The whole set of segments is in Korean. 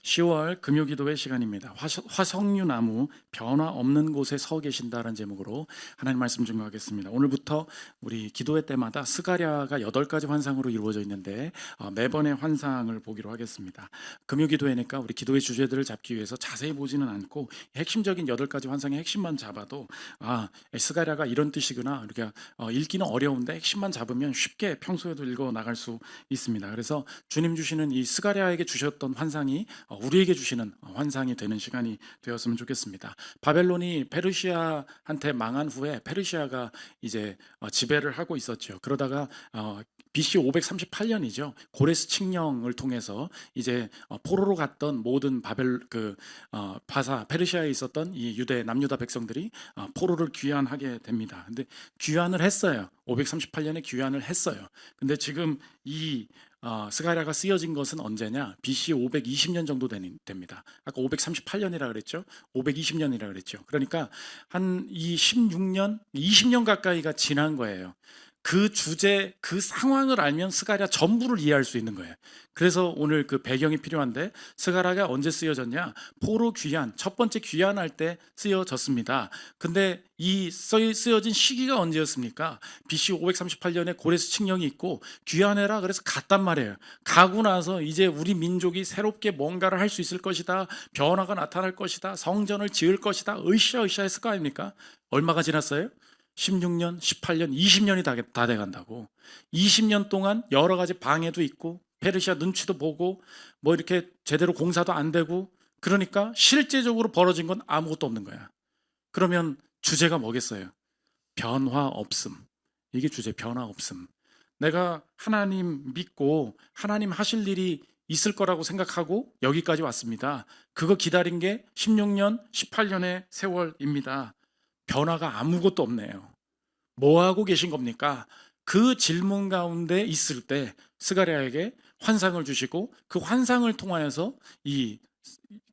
10월 금요기도의 시간입니다. 화석류나무 변화 없는 곳에 서 계신다는 제목으로 하나님 말씀 증거하겠습니다. 오늘부터 우리 기도회 때마다 스가랴가 8가지 환상으로 이루어져 있는데 매번의 환상을 보기로 하겠습니다. 금요기도회니까 우리 기도의 주제들을 잡기 위해서 자세히 보지는 않고 핵심적인 8가지 환상의 핵심만 잡아도 스가랴가 이런 뜻이구나. 그러니까 읽기는 어려운데 핵심만 잡으면 쉽게 평소에도 읽어 나갈 수 있습니다. 그래서 주님 주시는 이 스가랴에게 주셨던 환상이 우리에게 주시는 환상이 되는 시간이 되었으면 좋겠습니다. 바벨론이 페르시아한테 망한 후에 페르시아가 이제 지배를 하고 있었죠. 그러다가 BC 538년이죠. 고레스 칙령을 통해서 이제 포로로 갔던 모든 페르시아에 있었던 이 유대 남유다 백성들이 포로를 귀환하게 됩니다. 근데 귀환을 했어요. 538년에 귀환을 했어요. 근데 지금 이 스가랴가 쓰여진 것은 언제냐? BC 520년 정도 됩니다. 아까 538년이라 그랬죠? 520년이라 그랬죠. 그러니까 한 이 16년, 20년 가까이가 지난 거예요. 그 주제, 그 상황을 알면 스가랴 전부를 이해할 수 있는 거예요. 그래서 오늘 그 배경이 필요한데, 스가랴가 언제 쓰여졌냐? 포로 귀환, 첫 번째 귀환할 때 쓰여졌습니다. 근데 이 쓰여진 시기가 언제였습니까? BC 538년에 고레스 칙령이 있고 귀환해라 그래서 갔단 말이에요. 가고 나서 이제 우리 민족이 새롭게 뭔가를 할 수 있을 것이다, 변화가 나타날 것이다, 성전을 지을 것이다, 으쌰으쌰 했을 거 아닙니까? 얼마가 지났어요? 16년, 18년, 20년이 다 돼간다고. 20년 동안 여러 가지 방해도 있고 페르시아 눈치도 보고 뭐 이렇게 제대로 공사도 안 되고, 그러니까 실제적으로 벌어진 건 아무것도 없는 거야. 그러면 주제가 뭐겠어요? 변화 없음. 이게 주제, 변화 없음. 내가 하나님 믿고 하나님 하실 일이 있을 거라고 생각하고 여기까지 왔습니다. 그거 기다린 게 16년, 18년의 세월입니다. 변화가 아무것도 없네요. 뭐 하고 계신 겁니까? 그 질문 가운데 있을 때 스가랴에게 환상을 주시고 그 환상을 통하여서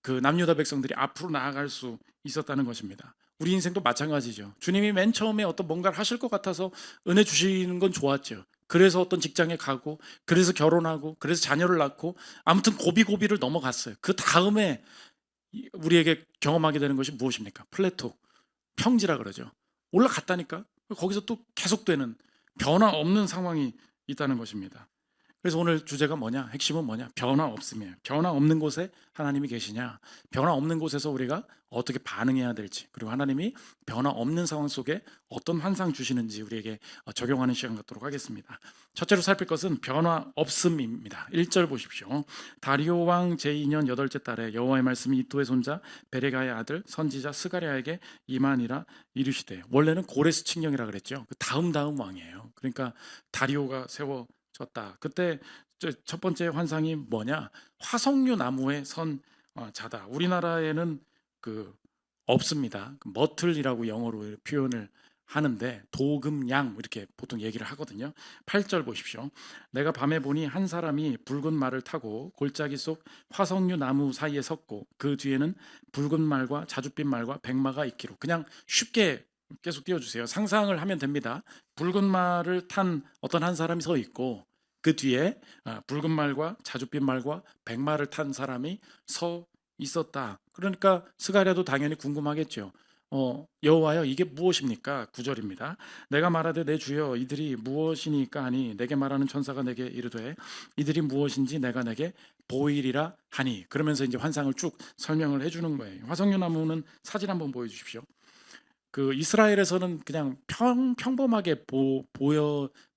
그 남유다 백성들이 앞으로 나아갈 수 있었다는 것입니다. 우리 인생도 마찬가지죠. 주님이 맨 처음에 어떤 뭔가를 하실 것 같아서 은혜 주시는 건 좋았죠. 그래서 어떤 직장에 가고, 그래서 결혼하고, 그래서 자녀를 낳고, 아무튼 고비고비를 넘어갔어요. 그 다음에 우리에게 경험하게 되는 것이 무엇입니까? 플래토, 평지라 그러죠. 올라갔다니까. 거기서 또 계속되는 변화 없는 상황이 있다는 것입니다. 그래서 오늘 주제가 뭐냐? 핵심은 뭐냐? 변화 없음이에요. 변화 없는 곳에 하나님이 계시냐? 변화 없는 곳에서 우리가 어떻게 반응해야 될지, 그리고 하나님이 변화 없는 상황 속에 어떤 환상 주시는지 우리에게 적용하는 시간 갖도록 하겠습니다. 첫째로 살필 것은 변화 없음입니다. 1절 보십시오. 다리오 왕 제2년 8째 달에 여호와의 말씀이 이도의 손자 베레가의 아들 선지자 스가랴에게 임하니라 이르시되. 원래는 고레스 칙령이라 그랬죠. 그 다음 왕이에요. 그러니까 다리오가 세워졌다. 그때 첫 번째 환상이 뭐냐? 화석류 나무에 선 자다. 우리나라에는 없습니다. 머틀이라고 영어로 표현을 하는데 도금양 이렇게 보통 얘기를 하거든요. 8절 보십시오. 내가 밤에 보니 한 사람이 붉은 말을 타고 골짜기 속 화석류 나무 사이에 섰고 그 뒤에는 붉은 말과 자줏빛 말과 백마가 있기로. 그냥 쉽게 계속 띄워주세요. 상상을 하면 됩니다. 붉은 말을 탄 어떤 한 사람이 서 있고 그 뒤에 붉은 말과 자줏빛 말과 백마를 탄 사람이 서 있었다. 그러니까 스가랴도 당연히 궁금하겠죠. 여호와여, 이게 무엇입니까? 9절입니다. 내가 말하되 내 주여 이들이 무엇이니까 하니 내게 말하는 천사가 내게 이르되 이들이 무엇인지 내가 내게 보이리라 하니. 그러면서 이제 환상을 쭉 설명을 해주는 거예요. 화석류 나무는 사진 한번 보여주십시오. 그 이스라엘에서는 그냥 평범하게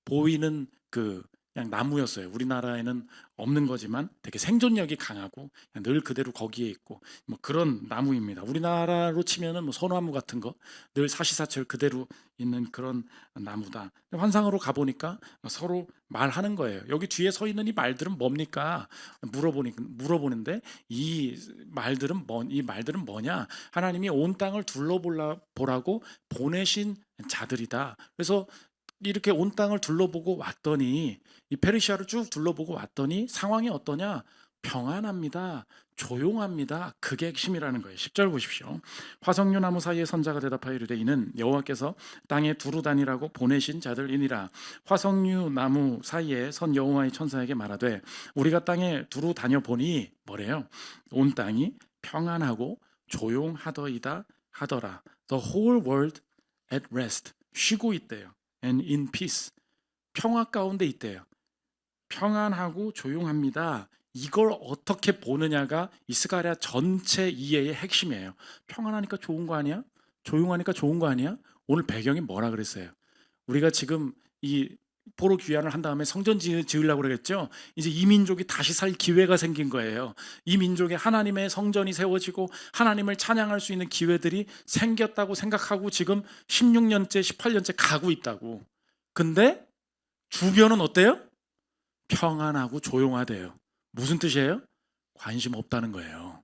보이는 그냥 나무였어요. 우리나라에는 없는 거지만 되게 생존력이 강하고 늘 그대로 거기에 있고 뭐 그런 나무입니다. 우리나라로 치면은 뭐 소나무 같은 거 늘 사시사철 그대로 있는 그런 나무다. 환상으로 가보니까 서로 말하는 거예요. 여기 뒤에 서 있는 이 말들은 뭡니까? 물어보는데 이 말들은 뭐냐? 하나님이 온 땅을 둘러보라고 보내신 자들이다. 그래서 이렇게 온 땅을 둘러보고 왔더니, 이 페르시아를 쭉 둘러보고 왔더니 상황이 어떠냐? 평안합니다. 조용합니다. 그게 핵심이라는 거예요. 10절 보십시오. 화석류 나무 사이에 선자가 대답하여 이르되 이는 여호와께서 땅에 두루 다니라고 보내신 자들이니라. 화석류 나무 사이에 선 여호와의 천사에게 말하되 우리가 땅에 두루 다녀 보니 뭐래요? 온 땅이 평안하고 조용하더이다 하더라. The whole world at rest. 쉬고 있대요. And in peace. 평화 가운데 있대요. 평안하고 조용합니다. 이걸 어떻게 보느냐가 이 스가랴 전체 이해의 핵심이에요. 평안하니까 좋은 거 아니야? 조용하니까 좋은 거 아니야? 오늘 배경이 뭐라 그랬어요? 우리가 지금 이 포로 귀환을 한 다음에 성전 지으려고 그랬죠. 이제 이 민족이 다시 살 기회가 생긴 거예요. 이 민족에 하나님의 성전이 세워지고 하나님을 찬양할 수 있는 기회들이 생겼다고 생각하고 지금 16년째 18년째 가고 있다고. 근데 주변은 어때요? 평안하고 조용하대요. 무슨 뜻이에요? 관심 없다는 거예요.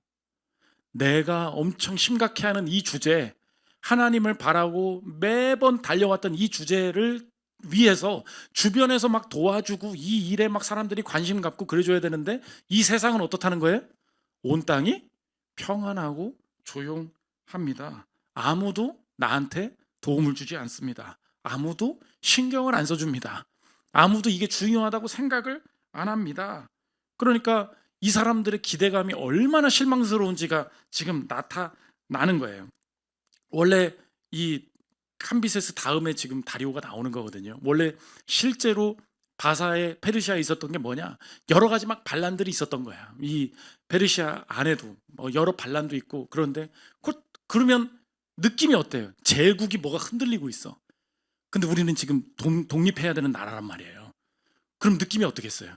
내가 엄청 심각해하는 이 주제, 하나님을 바라고 매번 달려왔던 이 주제를 위해서 주변에서 막 도와주고 이 일에 막 사람들이 관심 갖고 그래줘야 되는데 이 세상은 어떻다는 거예요? 온 땅이 평안하고 조용합니다. 아무도 나한테 도움을 주지 않습니다. 아무도 신경을 안 써줍니다. 아무도 이게 중요하다고 생각을 안 합니다. 그러니까 이 사람들의 기대감이 얼마나 실망스러운지가 지금 나타나는 거예요. 원래 이 캄비세스 다음에 지금 다리오가 나오는 거거든요. 원래 실제로 바사의 페르시아에 있었던 게 뭐냐? 여러 가지 막 반란들이 있었던 거야. 이 페르시아 안에도 뭐 여러 반란도 있고. 그런데 그러면 느낌이 어때요? 제국이 뭐가 흔들리고 있어. 근데 우리는 지금 독립해야 되는 나라란 말이에요. 그럼 느낌이 어떻겠어요?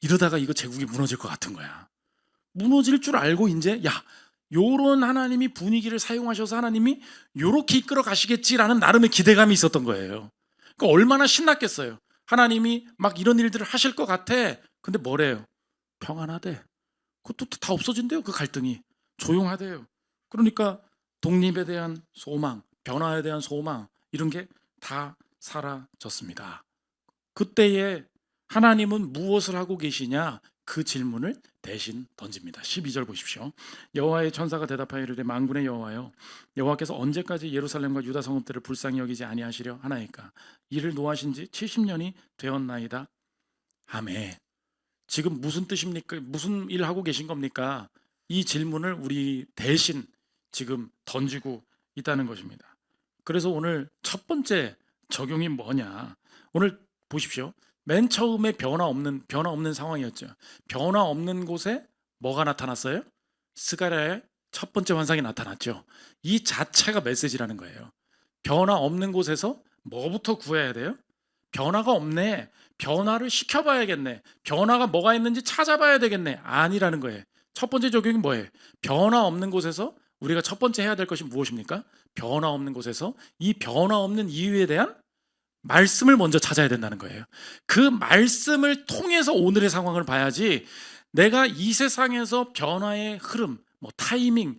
이러다가 이거 제국이 무너질 것 같은 거야. 무너질 줄 알고 이제 요런 하나님이 분위기를 사용하셔서 하나님이 요렇게 이끌어 가시겠지라는 나름의 기대감이 있었던 거예요. 그러니까 얼마나 신났겠어요. 하나님이 막 이런 일들을 하실 것 같아. 근데 뭐래요? 평안하대. 그것도 다 없어진대요. 그 갈등이. 조용하대요. 그러니까 독립에 대한 소망, 변화에 대한 소망 이런 게 다 사라졌습니다. 그때에 하나님은 무엇을 하고 계시냐? 그 질문을 대신 던집니다. 12절 보십시오. 여호와의 천사가 대답하여 이르되 만군의 여호와여 여호와께서 언제까지 예루살렘과 유다 성읍들을 불쌍히 여기지 아니하시려 하나이까? 이를 노하신 지 70년이 되었나이다. 아멘. 지금 무슨 뜻입니까? 무슨 일 하고 계신 겁니까? 이 질문을 우리 대신 지금 던지고 있다는 것입니다. 그래서 오늘 첫 번째 적용이 뭐냐? 오늘 보십시오. 맨 처음에 변화 없는 상황이었죠. 변화 없는 곳에 뭐가 나타났어요? 스가랴의 첫 번째 환상이 나타났죠. 이 자체가 메시지라는 거예요. 변화 없는 곳에서 뭐부터 구해야 돼요? 변화가 없네. 변화를 시켜봐야겠네. 변화가 뭐가 있는지 찾아봐야 되겠네. 아니라는 거예요. 첫 번째 적용이 뭐예요? 변화 없는 곳에서 우리가 첫 번째 해야 될 것이 무엇입니까? 변화 없는 곳에서 이 변화 없는 이유에 대한 말씀을 먼저 찾아야 된다는 거예요. 그 말씀을 통해서 오늘의 상황을 봐야지 내가 이 세상에서 변화의 흐름, 뭐 타이밍,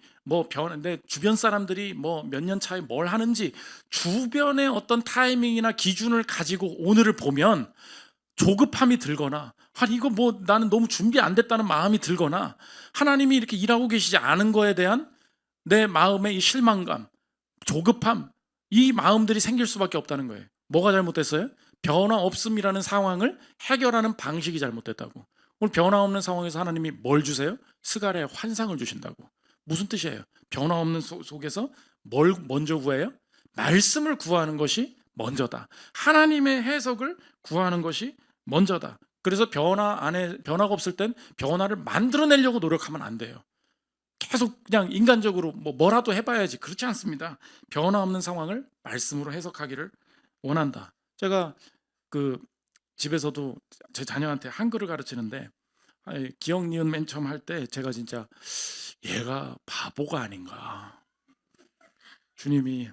내 주변 사람들이 뭐 몇 년 차에 뭘 하는지 주변의 어떤 타이밍이나 기준을 가지고 오늘을 보면 조급함이 들거나 이거 뭐 나는 너무 준비 안 됐다는 마음이 들거나 하나님이 이렇게 일하고 계시지 않은 거에 대한 내 마음의 이 실망감, 조급함 이 마음들이 생길 수밖에 없다는 거예요. 뭐가 잘못됐어요? 변화 없음이라는 상황을 해결하는 방식이 잘못됐다고. 오늘 변화 없는 상황에서 하나님이 뭘 주세요? 스가랴의 환상을 주신다고. 무슨 뜻이에요? 변화 없는 속에서 뭘 먼저 구해요? 말씀을 구하는 것이 먼저다. 하나님의 해석을 구하는 것이 먼저다. 그래서 변화가 없을 땐 변화를 만들어내려고 노력하면 안 돼요. 계속 그냥 인간적으로 뭐라도 해봐야지. 그렇지 않습니다. 변화 없는 상황을 말씀으로 해석하기를 원한다. 제가 그 집에서도 제 자녀한테 한글을 가르치는데 기억 니은 맨 처음 할 때 제가 진짜 얘가 바보가 아닌가. 주님이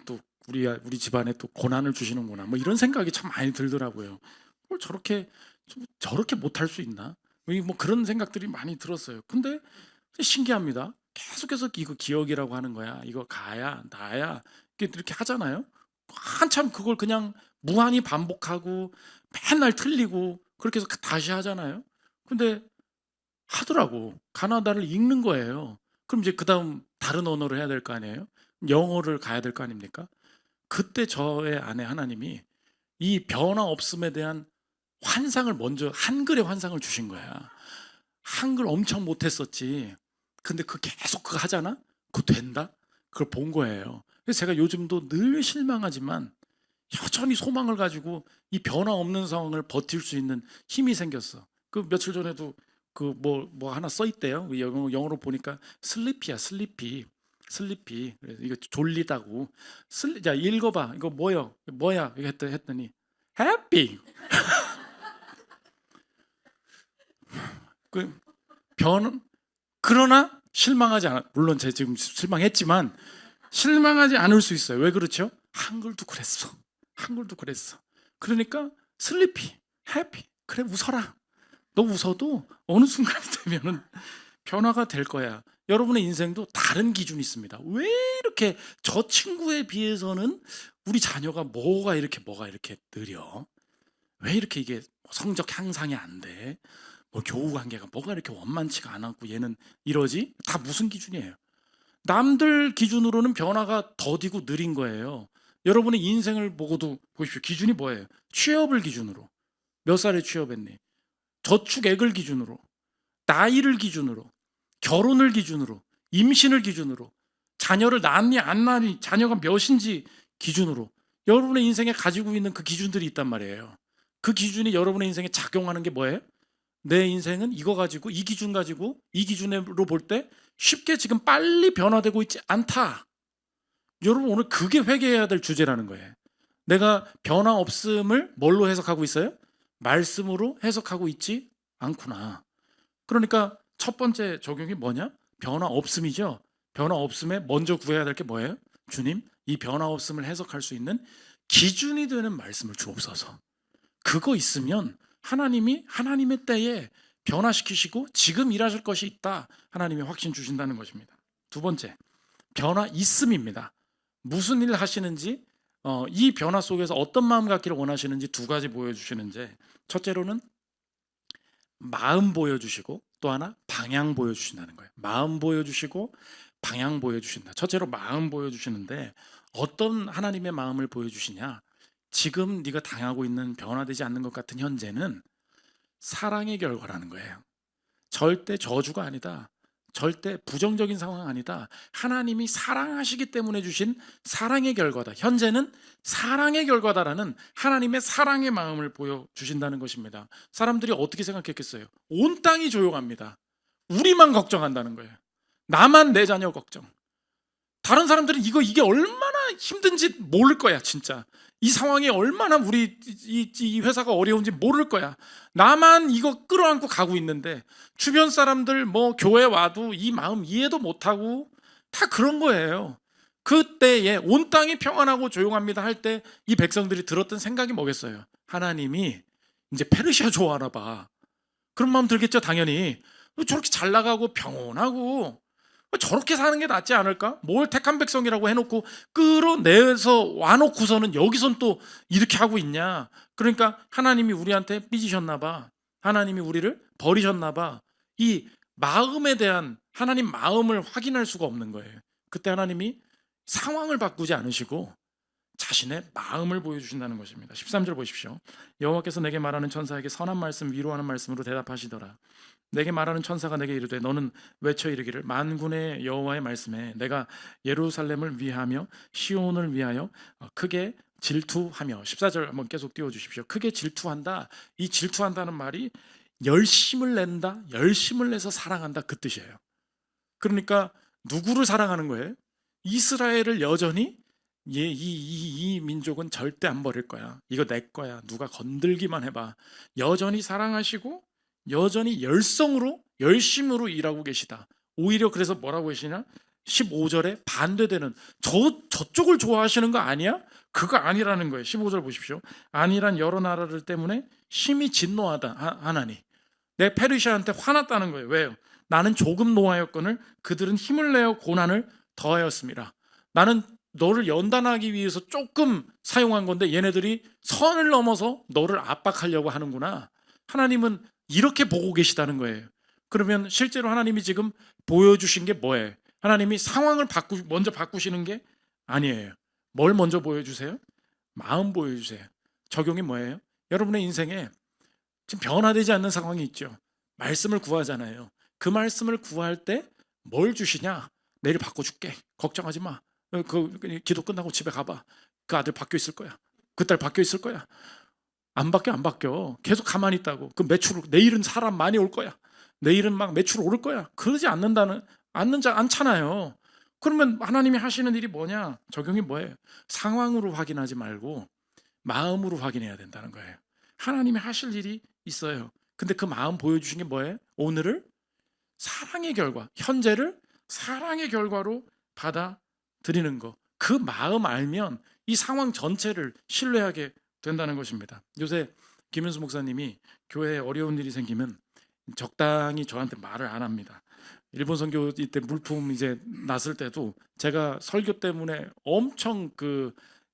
또 우리 집안에 또 고난을 주시는구나. 뭐 이런 생각이 참 많이 들더라고요. 뭘 저렇게 못할 수 있나? 뭐 그런 생각들이 많이 들었어요. 근데 신기합니다. 계속해서 이거 기억이라고 하는 거야. 이거 가야 나야 이렇게 하잖아요. 한참 그걸 그냥 무한히 반복하고 맨날 틀리고 그렇게 해서 다시 하잖아요. 근데 하더라고. 가나다를 읽는 거예요. 그럼 이제 그다음 다른 언어를 해야 될 거 아니에요? 영어를 가야 될 거 아닙니까? 그때 저의 아내 하나님이 이 변화 없음에 대한 환상을 먼저 한글의 환상을 주신 거야. 한글 엄청 못했었지. 근데 그 계속 그거 하잖아? 그거 된다? 그걸 본 거예요. 그래서 제가 요즘도 늘 실망하지만 여전히 소망을 가지고 이 변화 없는 상황을 버틸 수 있는 힘이 생겼어. 그 며칠 전에도 그 뭐 하나 써 있대요. 영어로 보니까 슬리피야, 슬리피. 슬리피. 그래서 이거 졸리다고. 야, 읽어봐. 이거 뭐야? 이거 했더니 해피. 그 변 그러나 실망하지 않아. 물론 제가 지금 실망했지만 실망하지 않을 수 있어요. 왜 그렇죠? 한글도 그랬어. 한글도 그랬어. 그러니까 슬리피, 해피. 그래 웃어라. 너 웃어도 어느 순간이 되면은 변화가 될 거야. 여러분의 인생도 다른 기준이 있습니다. 왜 이렇게 저 친구에 비해서는 우리 자녀가 뭐가 이렇게 느려? 왜 이렇게 이게 성적 향상이 안 돼? 뭐 교우 관계가 뭐가 이렇게 원만치가 않았고 얘는 이러지? 다 무슨 기준이에요? 남들 기준으로는 변화가 더디고 느린 거예요. 여러분의 인생을 보고도 보십시오. 기준이 뭐예요? 취업을 기준으로. 몇 살에 취업했니? 저축액을 기준으로. 나이를 기준으로. 결혼을 기준으로. 임신을 기준으로. 자녀를 낳았니 안 낳았니 자녀가 몇인지 기준으로. 여러분의 인생에 가지고 있는 그 기준들이 있단 말이에요. 그 기준이 여러분의 인생에 작용하는 게 뭐예요? 내 인생은 이거 가지고 이 기준 가지고 이 기준으로 볼 때 쉽게 지금 빨리 변화되고 있지 않다. 여러분 오늘 그게 회개해야 될 주제라는 거예요. 내가 변화 없음을 뭘로 해석하고 있어요? 말씀으로 해석하고 있지 않구나. 그러니까 첫 번째 적용이 뭐냐? 변화 없음이죠. 변화 없음에 먼저 구해야 될 게 뭐예요? 주님, 이 변화 없음을 해석할 수 있는 기준이 되는 말씀을 주옵소서. 그거 있으면 하나님이 하나님의 때에 변화시키시고 지금 일하실 것이 있다. 하나님이 확신 주신다는 것입니다. 두 번째, 변화 있음입니다. 무슨 일 하시는지 이 변화 속에서 어떤 마음 갖기를 원하시는지 두 가지 보여주시는데 첫째로는 마음 보여주시고 또 하나 방향 보여주신다는 거예요. 마음 보여주시고 방향 보여주신다. 첫째로 마음 보여주시는데 어떤 하나님의 마음을 보여주시냐? 지금 네가 당하고 있는 변화되지 않는 것 같은 현재는 사랑의 결과라는 거예요. 절대 저주가 아니다. 절대 부정적인 상황 아니다. 하나님이 사랑하시기 때문에 주신 사랑의 결과다. 현재는 사랑의 결과다라는 하나님의 사랑의 마음을 보여주신다는 것입니다. 사람들이 어떻게 생각했겠어요? 온 땅이 조용합니다. 우리만 걱정한다는 거예요. 나만 내 자녀 걱정. 다른 사람들은 이게 얼마나 힘든지 모를 거야 진짜. 이 상황이 얼마나 우리 이 회사가 어려운지 모를 거야. 나만 이거 끌어안고 가고 있는데 주변 사람들 뭐 교회 와도 이 마음 이해도 못하고 다 그런 거예요. 그때에 온 땅이 평안하고 조용합니다 할 때 이 백성들이 들었던 생각이 뭐겠어요? 하나님이 이제 페르시아 좋아하나 봐. 그런 마음 들겠죠 당연히. 저렇게 잘 나가고 평온하고 저렇게 사는 게 낫지 않을까? 뭘 택한 백성이라고 해놓고 끌어내서 와놓고서는 여기선 또 이렇게 하고 있냐? 그러니까 하나님이 우리한테 삐지셨나 봐. 하나님이 우리를 버리셨나 봐. 이 마음에 대한 하나님 마음을 확인할 수가 없는 거예요. 그때 하나님이 상황을 바꾸지 않으시고 자신의 마음을 보여주신다는 것입니다. 13절 보십시오. 여호와께서 내게 말하는 천사에게 선한 말씀 위로하는 말씀으로 대답하시더라. 내게 말하는 천사가 내게 이르되 너는 외쳐 이르기를 만군의 여호와의 말씀에 내가 예루살렘을 위하며 시온을 위하여 크게 질투하며 14절 한번 계속 띄워주십시오. 크게 질투한다. 이 질투한다는 말이 열심을 낸다. 열심을 내서 사랑한다 그 뜻이에요. 그러니까 누구를 사랑하는 거예요? 이스라엘을 여전히 이 민족은 절대 안 버릴 거야. 이거 내 거야. 누가 건들기만 해봐. 여전히 사랑하시고 여전히 열성으로 열심으로 일하고 계시다. 오히려 그래서 뭐라고 계시냐? 15절에 반대되는 저쪽을 좋아하시는 거 아니야? 그거 아니라는 거예요. 15절 보십시오. 아니란 여러 나라들 때문에 심히 진노하다 하나니 내 페르시아한테 화났다는 거예요. 왜요? 나는 조금 노하였거늘 그들은 힘을 내어 고난을 더하였습니다. 나는 너를 연단하기 위해서 조금 사용한 건데 얘네들이 선을 넘어서 너를 압박하려고 하는구나. 하나님은 이렇게 보고 계시다는 거예요. 그러면 실제로 하나님이 지금 보여주신 게 뭐예요? 하나님이 상황을 먼저 바꾸시는 게 아니에요. 뭘 먼저 보여주세요? 마음 보여주세요. 적용이 뭐예요? 여러분의 인생에 지금 변화되지 않는 상황이 있죠. 말씀을 구하잖아요. 그 말씀을 구할 때 뭘 주시냐? 내일 바꿔줄게. 걱정하지 마. 기도 끝나고 집에 가봐. 그 아들 바뀌어 있을 거야. 그 딸 바뀌어 있을 거야. 안 바뀌어, 안 바뀌어. 계속 가만히 있다고. 그 매출, 내일은 사람 많이 올 거야. 내일은 막 매출 오를 거야. 그러지 않잖아요. 그러면 하나님이 하시는 일이 뭐냐? 적용이 뭐예요? 상황으로 확인하지 말고 마음으로 확인해야 된다는 거예요. 하나님이 하실 일이 있어요. 근데 그 마음 보여주신 게 뭐예요? 오늘을 사랑의 결과, 현재를 사랑의 결과로 받아들이는 거. 그 마음 알면 이 상황 전체를 신뢰하게 된다는 것입니다. 요새 김현수 목사님이 교회에 어려운 일이 생기면 적당히 저한테 말을 안 합니다. 일본 선교 때 물품 이제 났을 때도 제가 설교 때문에 엄청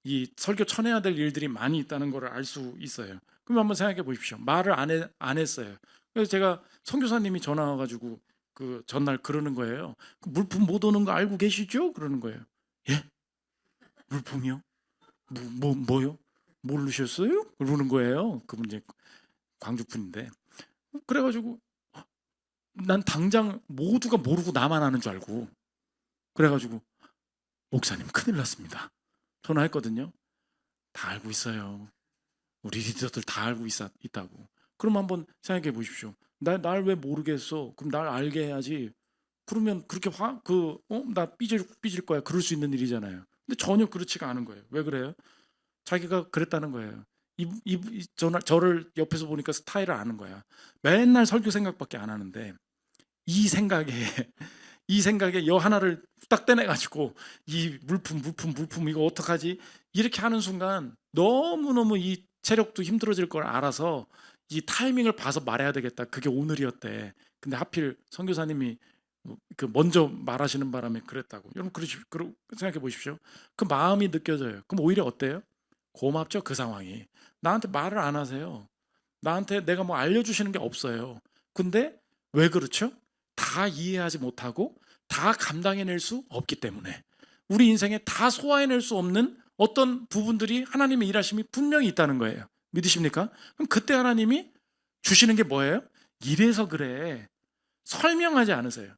이 설교 쳐내야 될 일들이 많이 있다는 걸 알 수 있어요. 그럼 한번 생각해 보십시오. 말을 안 했어요. 그래서 제가 선교사님이 전화 와가지고 그 전날 그러는 거예요. 그 물품 못 오는 거 알고 계시죠? 그러는 거예요. 예? 물품이요? 뭐요? 모르셨어요? 그러는 거예요. 그분 이제 광주 분인데. 그래가지고 난 당장 모두가 모르고 나만 아는 줄 알고, 그래가지고 목사님 큰일 났습니다. 전화했거든요. 다 알고 있어요. 우리 리더들 다 알고 있다고. 그럼 한번 생각해 보십시오. 날 왜 모르겠어? 그럼 날 알게 해야지. 그러면 그렇게 나 삐질 거야. 그럴 수 있는 일이잖아요. 근데 전혀 그렇지가 않은 거예요. 왜 그래요? 자기가 그랬다는 거예요. 저를 옆에서 보니까 스타일을 아는 거야. 맨날 설교 생각밖에 안 하는데 이 생각에 여 하나를 딱 떼내가지고 이 물품 이거 어떡하지? 이렇게 하는 순간 너무너무 이 체력도 힘들어질 걸 알아서 이 타이밍을 봐서 말해야 되겠다. 그게 오늘이었대. 근데 하필 선교사님이 그 먼저 말하시는 바람에 그랬다고. 여러분 생각해 보십시오. 그 마음이 느껴져요. 그럼 오히려 어때요? 고맙죠. 그 상황이. 나한테 말을 안 하세요. 나한테 내가 뭐 알려주시는 게 없어요. 근데 왜 그렇죠? 다 이해하지 못하고 다 감당해낼 수 없기 때문에, 우리 인생에 다 소화해낼 수 없는 어떤 부분들이 하나님의 일하심이 분명히 있다는 거예요. 믿으십니까? 그럼 그때 하나님이 주시는 게 뭐예요? 이래서 그래. 설명하지 않으세요.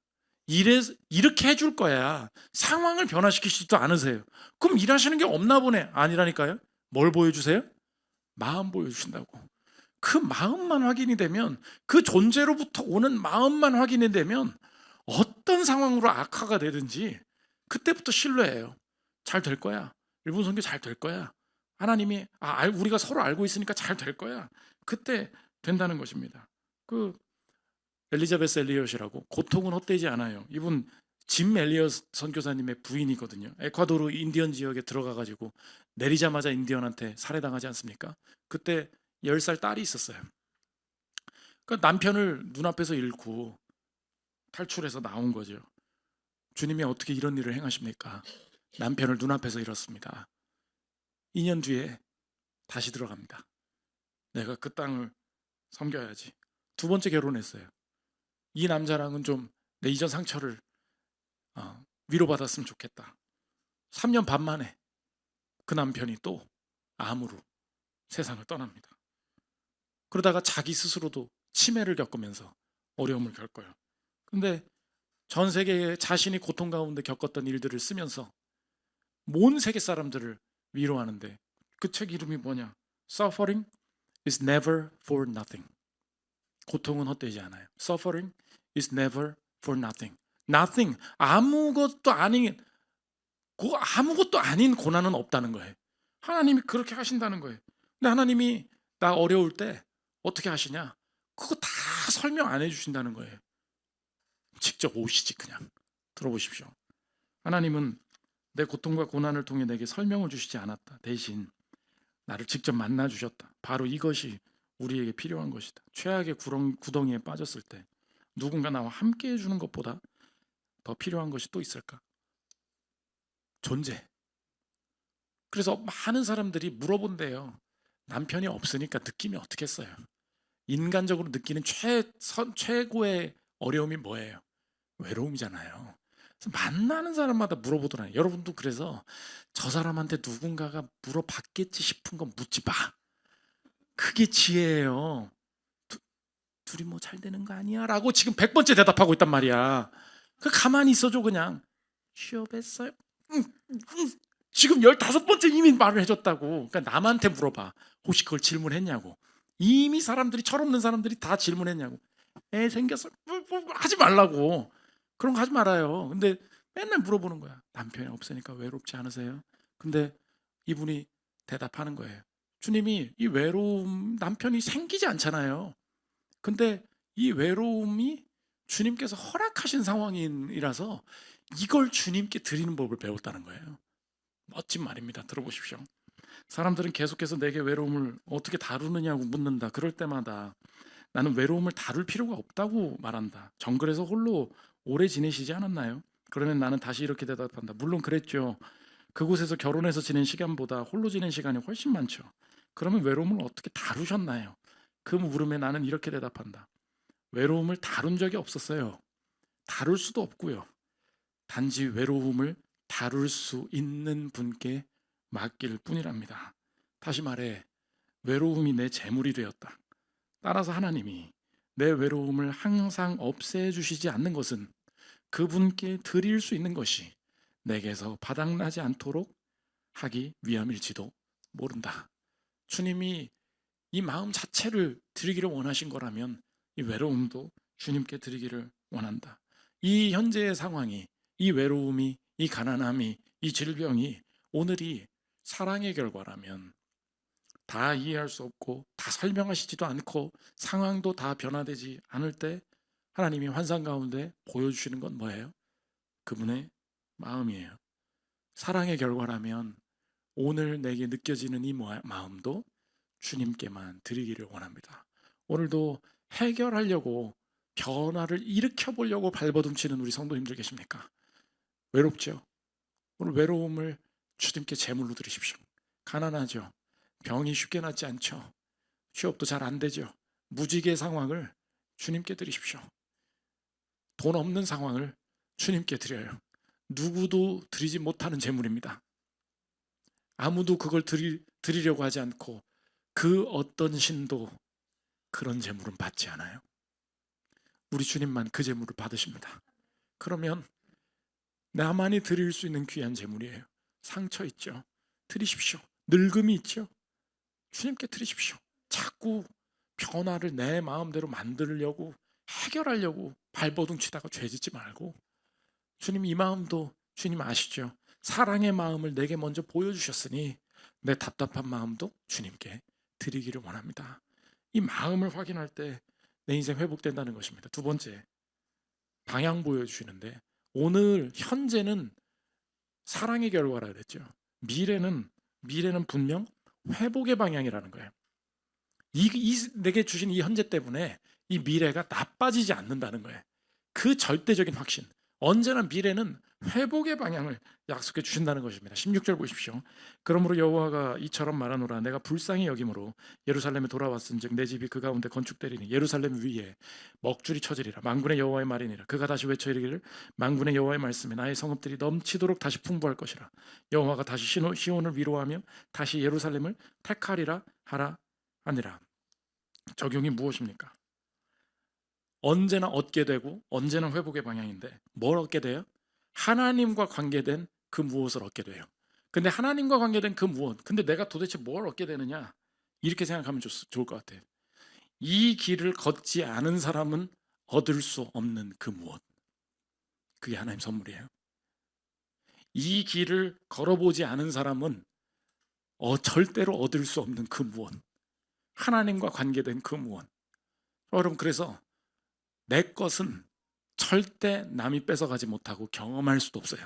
이렇게 해줄 거야. 상황을 변화시키지도 않으세요. 그럼 일하시는 게 없나 보네. 아니라니까요. 뭘 보여주세요? 마음 보여주신다고. 그 마음만 확인이 되면, 그 존재로부터 오는 마음만 확인이 되면 어떤 상황으로 악화가 되든지 그때부터 신뢰해요. 잘 될 거야. 일본 선교 잘 될 거야. 하나님이 우리가 서로 알고 있으니까 잘 될 거야. 그때 된다는 것입니다. 그 엘리자베스 엘리엇이라고, 고통은 헛되지 않아요. 이분 짐 엘리엇 선교사님의 부인이거든요. 에콰도르 인디언 지역에 들어가가지고 내리자마자 인디언한테 살해당하지 않습니까? 그때 10살 딸이 있었어요. 그러니까 남편을 눈앞에서 잃고 탈출해서 나온 거죠. 주님이 어떻게 이런 일을 행하십니까? 남편을 눈앞에서 잃었습니다. 2년 뒤에 다시 들어갑니다. 내가 그 땅을 섬겨야지. 두 번째 결혼했어요. 이 남자랑은 좀 내 이전 상처를 위로받았으면 좋겠다. 3년 반 만에 그 남편이 또 암으로 세상을 떠납니다. 그러다가 자기 스스로도 치매를 겪으면서 어려움을 겪어요. 근데 전 세계에 자신이 고통 가운데 겪었던 일들을 쓰면서 온 세계 사람들을 위로하는데, 그 책 이름이 뭐냐? Suffering is never for nothing. 고통은 헛되지 않아요. Suffering is never for nothing. Nothing, 아무것도 아닌 고난은 없다는 거예요. 하나님이 그렇게 하신다는 거예요. 근데 하나님이 나 어려울 때 어떻게 하시냐? 그거 다 설명 안 해주신다는 거예요. 직접 오시지. 그냥 들어보십시오. 하나님은 내 고통과 고난을 통해 내게 설명을 주시지 않았다. 대신 나를 직접 만나 주셨다. 바로 이것이 우리에게 필요한 것이다. 최악의 구덩이에 빠졌을 때 누군가 나와 함께 해주는 것보다 더 필요한 것이 또 있을까? 존재. 그래서 많은 사람들이 물어본대요. 남편이 없으니까 느낌이 어떻겠어요? 인간적으로 느끼는 최고의 어려움이 뭐예요? 외로움이잖아요. 그래서 만나는 사람마다 물어보더라고요. 여러분도 그래서 저 사람한테 누군가가 물어봤겠지 싶은 건 묻지 마. 그게 지혜예요. 둘이 뭐 잘 되는 거 아니야? 라고 지금 100번째 대답하고 있단 말이야. 그 가만히 있어줘 그냥. 취업했어요? 응, 응. 지금 15번째 이미 말을 해줬다고. 그러니까 남한테 물어봐. 혹시 그걸 질문했냐고. 이미 사람들이, 철없는 사람들이 다 질문했냐고. 애 생겼어? 하지 말라고. 그런 거 하지 말아요. 근데 맨날 물어보는 거야. 남편이 없으니까 외롭지 않으세요? 근데 이분이 대답하는 거예요. 주님이 이 외로움, 남편이 생기지 않잖아요. 근데 이 외로움이 주님께서 허락하신 상황이라서 이걸 주님께 드리는 법을 배웠다는 거예요. 멋진 말입니다. 들어보십시오. 사람들은 계속해서 내게 외로움을 어떻게 다루느냐고 묻는다. 그럴 때마다 나는 외로움을 다룰 필요가 없다고 말한다. 정글에서 홀로 오래 지내시지 않았나요? 그러면 나는 다시 이렇게 대답한다. 물론 그랬죠. 그곳에서 결혼해서 지낸 시간보다 홀로 지낸 시간이 훨씬 많죠. 그러면 외로움을 어떻게 다루셨나요? 그 물음에 나는 이렇게 대답한다. 외로움을 다룬 적이 없었어요. 다룰 수도 없고요. 단지 외로움을 다룰 수 있는 분께 맡길 뿐이랍니다. 다시 말해, 외로움이 내 재물이 되었다. 따라서 하나님이 내 외로움을 항상 없애주시지 않는 것은 그분께 드릴 수 있는 것이 내게서 바닥나지 않도록 하기 위함일지도 모른다. 주님이 이 마음 자체를 드리기를 원하신 거라면 이 외로움도 주님께 드리기를 원한다. 이 현재의 상황이, 이 외로움이, 이 가난함이, 이 질병이 오늘이 사랑의 결과라면 다 이해할 수 없고 다 설명하시지도 않고 상황도 다 변화되지 않을 때 하나님이 환상 가운데 보여주시는 건 뭐예요? 그분의 마음이에요. 사랑의 결과라면 오늘 내게 느껴지는 이 마음도 주님께만 드리기를 원합니다. 오늘도 해결하려고 변화를 일으켜보려고 발버둥치는 우리 성도님들 계십니까? 외롭죠? 오늘 외로움을 주님께 제물로 드리십시오. 가난하죠? 병이 쉽게 낫지 않죠? 취업도 잘 안 되죠? 무지개 상황을 주님께 드리십시오. 돈 없는 상황을 주님께 드려요. 누구도 드리지 못하는 제물입니다. 아무도 그걸 드리려고 하지 않고 그 어떤 신도 그런 제물은 받지 않아요. 우리 주님만 그 제물을 받으십니다. 그러면 나만이 드릴 수 있는 귀한 제물이에요. 상처 있죠? 드리십시오. 늙음이 있죠? 주님께 드리십시오. 자꾸 변화를 내 마음대로 만들려고 해결하려고 발버둥치다가 죄짓지 말고 주님 이 마음도 주님 아시죠? 사랑의 마음을 내게 먼저 보여주셨으니 내 답답한 마음도 주님께 드리기를 원합니다. 이 마음을 확인할 때 내 인생 회복된다는 것입니다. 두 번째, 방향 보여주시는데 오늘 현재는 사랑의 결과라 그랬죠. 미래는 분명 회복의 방향이라는 거예요. 내게 주신 이 현재 때문에 이 미래가 나빠지지 않는다는 거예요. 그 절대적인 확신. 언제나 미래는 회복의 방향을 약속해 주신다는 것입니다. 16절 보십시오. 그러므로 여호와가 이처럼 말하노라. 내가 불쌍히 여김으로 예루살렘에 돌아왔은즉 내 집이 그 가운데 건축되리니 예루살렘 위에 먹줄이 쳐지리라. 만군의 여호와의 말이니라. 그가 다시 외쳐 이르기를 만군의 여호와의 말씀에 나의 성읍들이 넘치도록 다시 풍부할 것이라. 여호와가 다시 시온을 위로하며 다시 예루살렘을 택하리라 하라 하니라. 적용이 무엇입니까? 언제나 얻게 되고 언제나 회복의 방향인데 뭘 얻게 돼요? 하나님과 관계된 그 무엇을 얻게 돼요. 근데 하나님과 관계된 그 무엇, 근데 내가 도대체 뭘 얻게 되느냐, 이렇게 생각하면 좋을 것 같아요. 이 길을 걷지 않은 사람은 얻을 수 없는 그 무엇, 그게 하나님 선물이에요. 이 길을 걸어보지 않은 사람은 절대로 얻을 수 없는 그 무엇, 하나님과 관계된 그 무엇. 여러분, 그래서 내 것은 절대 남이 뺏어가지 못하고 경험할 수도 없어요.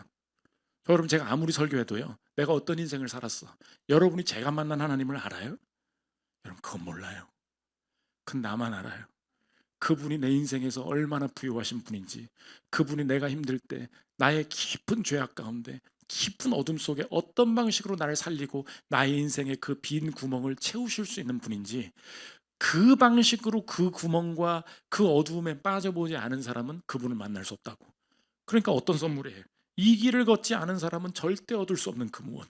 여러분, 제가 아무리 설교해도요, 내가 어떤 인생을 살았어, 여러분이 제가 만난 하나님을 알아요? 여러분, 그건 몰라요. 그건 나만 알아요. 그분이 내 인생에서 얼마나 부유하신 분인지, 그분이 내가 힘들 때 나의 깊은 죄악 가운데 깊은 어둠 속에 어떤 방식으로 나를 살리고 나의 인생의 그 빈 구멍을 채우실 수 있는 분인지, 그 방식으로 그 구멍과 그 어두움에 빠져보지 않은 사람은 그분을 만날 수 없다고. 그러니까 어떤 선물이에요? 이 길을 걷지 않은 사람은 절대 얻을 수 없는 금원.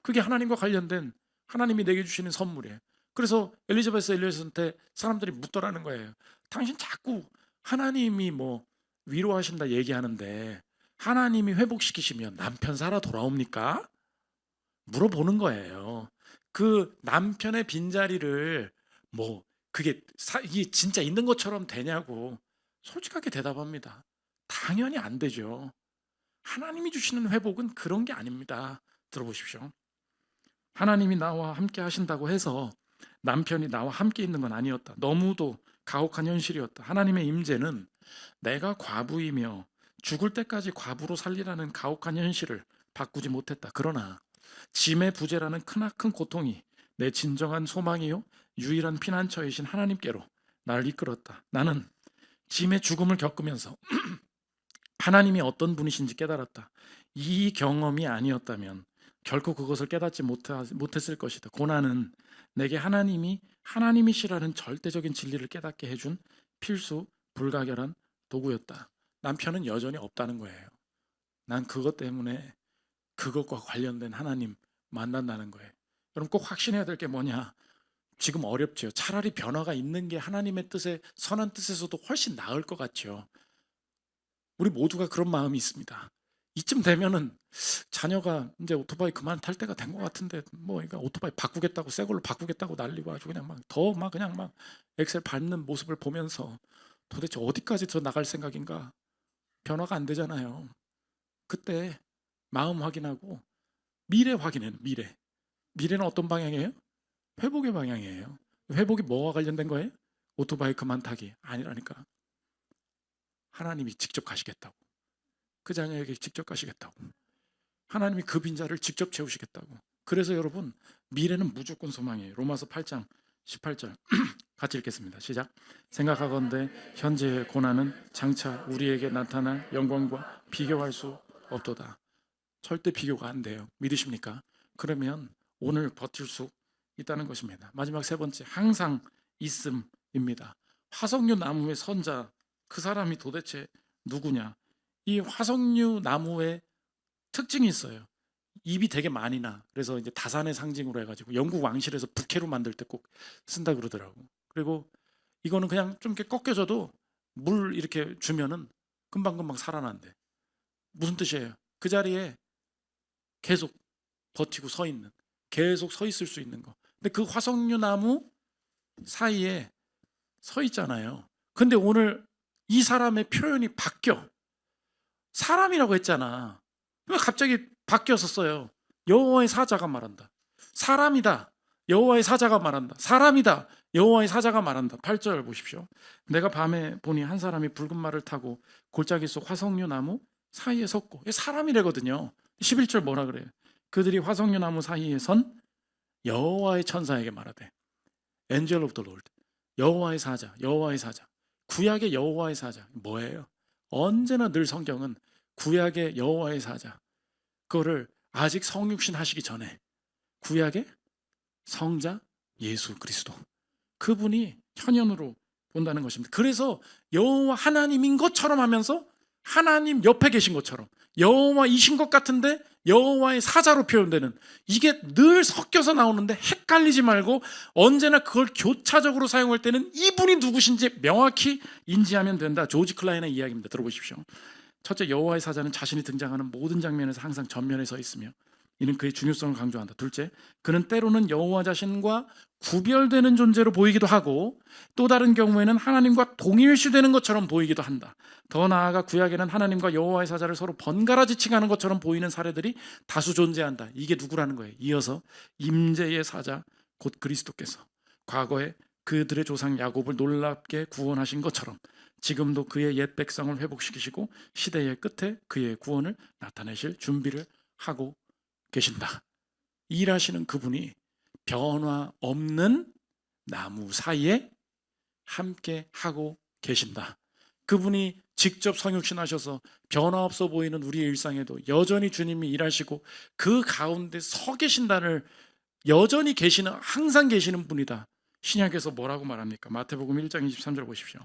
그게 하나님과 관련된 하나님이 내게 주시는 선물이에요. 그래서 엘리자베스한테 사람들이 묻더라는 거예요. 당신 자꾸 하나님이 뭐 위로하신다 얘기하는데 하나님이 회복시키시면 남편 살아 돌아옵니까? 물어보는 거예요. 그 남편의 빈자리를 뭐 그게 이게 진짜 있는 것처럼 되냐고 솔직하게 대답합니다. 당연히 안 되죠. 하나님이 주시는 회복은 그런 게 아닙니다. 들어보십시오. 하나님이 나와 함께 하신다고 해서 남편이 나와 함께 있는 건 아니었다. 너무도 가혹한 현실이었다. 하나님의 임재는 내가 과부이며 죽을 때까지 과부로 살리라는 가혹한 현실을 바꾸지 못했다. 그러나 짐의 부재라는 크나큰 고통이 내 진정한 소망이요 유일한 피난처이신 하나님께로 나를 이끌었다. 나는 짐의 죽음을 겪으면서 하나님이 어떤 분이신지 깨달았다. 이 경험이 아니었다면 결코 그것을 깨닫지 못했을 것이다. 고난은 내게 하나님이 하나님이시라는 절대적인 진리를 깨닫게 해준 필수 불가결한 도구였다. 남편은 여전히 없다는 거예요. 난 그것 때문에 그것과 관련된 하나님 만난다는 거예요. 여러분 꼭 확신해야 될 게 뭐냐? 지금 어렵죠. 차라리 변화가 있는 게 하나님의 뜻에 선한 뜻에서도 훨씬 나을 것 같죠. 우리 모두가 그런 마음이 있습니다. 이쯤 되면은 자녀가 이제 오토바이 그만 탈 때가 된 것 같은데 뭐 그러니까 오토바이 바꾸겠다고 새 걸로 바꾸겠다고 난리고 아주 그냥 막 그냥 막 엑셀 밟는 모습을 보면서 도대체 어디까지 더 나갈 생각인가? 변화가 안 되잖아요. 그때 마음 확인하고 미래 확인해요. 미래는 어떤 방향이에요? 회복의 방향이에요. 회복이 뭐와 관련된 거예요? 오토바이 그만 타기 아니라니까. 하나님이 직접 가시겠다고. 그 자녀에게 직접 가시겠다고. 하나님이 그 빈자를 직접 채우시겠다고. 그래서 여러분 미래는 무조건 소망이에요. 로마서 8장 18절 같이 읽겠습니다. 시작. 생각하건대 현재의 고난은 장차 우리에게 나타날 영광과 비교할 수 없도다. 절대 비교가 안 돼요. 믿으십니까? 그러면 오늘 버틸 수 있다는 것입니다. 마지막 세 번째, 항상 있음입니다. 화석류 나무의 선자, 그 사람이 도대체 누구냐? 이 화석류 나무의 특징이 있어요. 잎이 되게 많이 나. 그래서 이제 다산의 상징으로 해가지고 영국 왕실에서 부케로 만들 때 꼭 쓴다 그러더라고. 그리고 이거는 그냥 좀 이렇게 꺾여져도 물 이렇게 주면은 금방금방 살아난대. 무슨 뜻이에요? 그 자리에 계속 버티고 서 있는, 계속 서 있을 수 있는 거. 근데 그 화석류 나무 사이에 서 있잖아요. 근데 오늘 이 사람의 표현이 바뀌어. 사람이라고 했잖아. 왜 갑자기 바뀌어서 써요? 여호와의 사자가 말한다. 사람이다. 여호와의 사자가 말한다. 사람이다. 여호와의 사자가 말한다. 8절 보십시오. 내가 밤에 보니 한 사람이 붉은 말을 타고 골짜기 속 화석류 나무 사이에 섰고, 사람이래거든요. 11절 뭐라 그래요? 그들이 화석류 나무 사이에 선 여호와의 천사에게 말하되, Angel of the Lord. 여호와의 사자, 여호와의 사자. 구약의 여호와의 사자 뭐예요? 언제나 늘 성경은 구약의 여호와의 사자, 그거를 아직 성육신 하시기 전에 구약의 성자 예수 그리스도, 그분이 현현으로 본다는 것입니다. 그래서 여호와 하나님인 것처럼 하면서 하나님 옆에 계신 것처럼 여호와이신 것 같은데 여호와의 사자로 표현되는, 이게 늘 섞여서 나오는데 헷갈리지 말고 언제나 그걸 교차적으로 사용할 때는 이분이 누구신지 명확히 인지하면 된다. 조지 클라인의 이야기입니다. 들어보십시오. 첫째, 여호와의 사자는 자신이 등장하는 모든 장면에서 항상 전면에 서 있으며 이는 그의 중요성을 강조한다. 둘째, 그는 때로는 여호와 자신과 구별되는 존재로 보이기도 하고 또 다른 경우에는 하나님과 동일시되는 것처럼 보이기도 한다. 더 나아가 구약에는 하나님과 여호와의 사자를 서로 번갈아 지칭하는 것처럼 보이는 사례들이 다수 존재한다. 이게 누구라는 거예요? 이어서 임재의 사자 곧 그리스도께서 과거에 그들의 조상 야곱을 놀랍게 구원하신 것처럼 지금도 그의 옛 백성을 회복시키시고 시대의 끝에 그의 구원을 나타내실 준비를 하고 계신다. 일하시는 그분이 변화 없는 나무 사이에 함께 하고 계신다. 그분이 직접 성육신하셔서 변화 없어 보이는 우리의 일상에도 여전히 주님이 일하시고 그 가운데 서 계신다를, 여전히 계시는, 항상 계시는 분이다. 신약에서 뭐라고 말합니까? 마태복음 1장 23절 보십시오.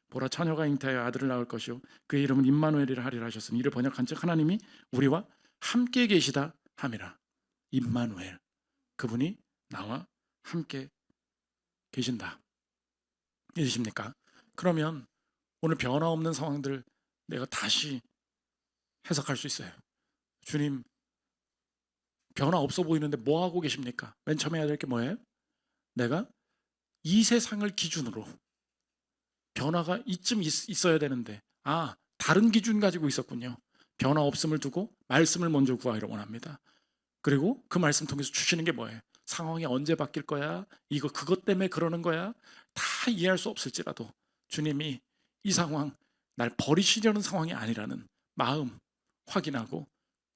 보라 처녀가 잉태하여 아들을 낳을 것이요 그의 이름은 임마누엘이라 하리라 하셨으니 이를 번역한즉 하나님이 우리와 함께 계시다 함이라. 임마누엘, 그분이 나와 함께 계신다. 믿으십니까? 그러면 오늘 변화 없는 상황들 내가 다시 해석할 수 있어요. 주님, 변화 없어 보이는데 뭐 하고 계십니까? 맨 처음에 해야 될 게 뭐예요? 내가 이 세상을 기준으로 변화가 이쯤 있어야 되는데 다른 기준 가지고 있었군요. 변화 없음을 두고 말씀을 먼저 구하기를 원합니다. 그리고 그 말씀 통해서 주시는 게 뭐예요? 상황이 언제 바뀔 거야? 이거 그것 때문에 그러는 거야? 다 이해할 수 없을지라도 주님이 이 상황 날 버리시려는 상황이 아니라는 마음 확인하고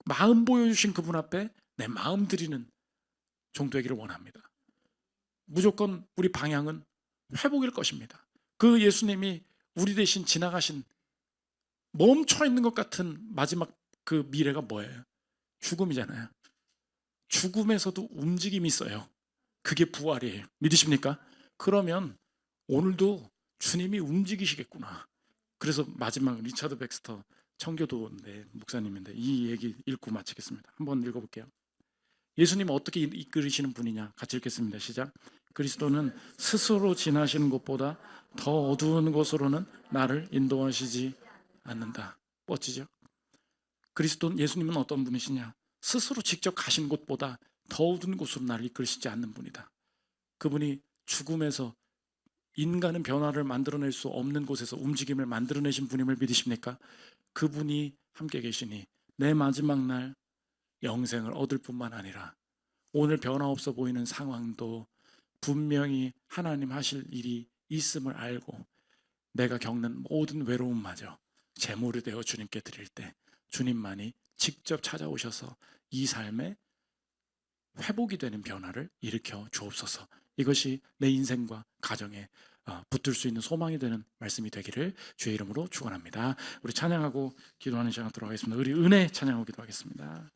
마음 보여주신 그분 앞에 내 마음 드리는 정도이기를 원합니다. 무조건 우리 방향은 회복일 것입니다. 그 예수님이 우리 대신 지나가신 멈춰 있는 것 같은 마지막 그 미래가 뭐예요? 죽음이잖아요. 죽음에서도 움직임이 있어요. 그게 부활이에요. 믿으십니까? 그러면 오늘도 주님이 움직이시겠구나. 그래서 마지막 리차드 백스터 청교도인데 목사님인데 이 얘기 읽고 마치겠습니다. 한번 읽어볼게요. 예수님은 어떻게 이끌으시는 분이냐? 같이 읽겠습니다. 시작. 그리스도는 스스로 지나시는 것보다 더 어두운 곳으로는 나를 인도하시지 않는다. 멋지죠? 예수님은 어떤 분이시냐? 스스로 직접 가신 곳보다 더 어두운 곳으로 나를 이끌으시지 않는 분이다. 그분이 죽음에서 인간은 변화를 만들어낼 수 없는 곳에서 움직임을 만들어내신 분임을 믿으십니까? 그분이 함께 계시니 내 마지막 날 영생을 얻을 뿐만 아니라 오늘 변화 없어 보이는 상황도 분명히 하나님 하실 일이 있음을 알고 내가 겪는 모든 외로움마저 제물이 되어 주님께 드릴 때 주님만이 직접 찾아오셔서 이 삶에 회복이 되는 변화를 일으켜 주옵소서. 이것이 내 인생과 가정에 붙들 수 있는 소망이 되는 말씀이 되기를 주의 이름으로 축원합니다. 우리 찬양하고 기도하는 시간 들어가겠습니다. 우리 은혜 찬양하고 기도하겠습니다.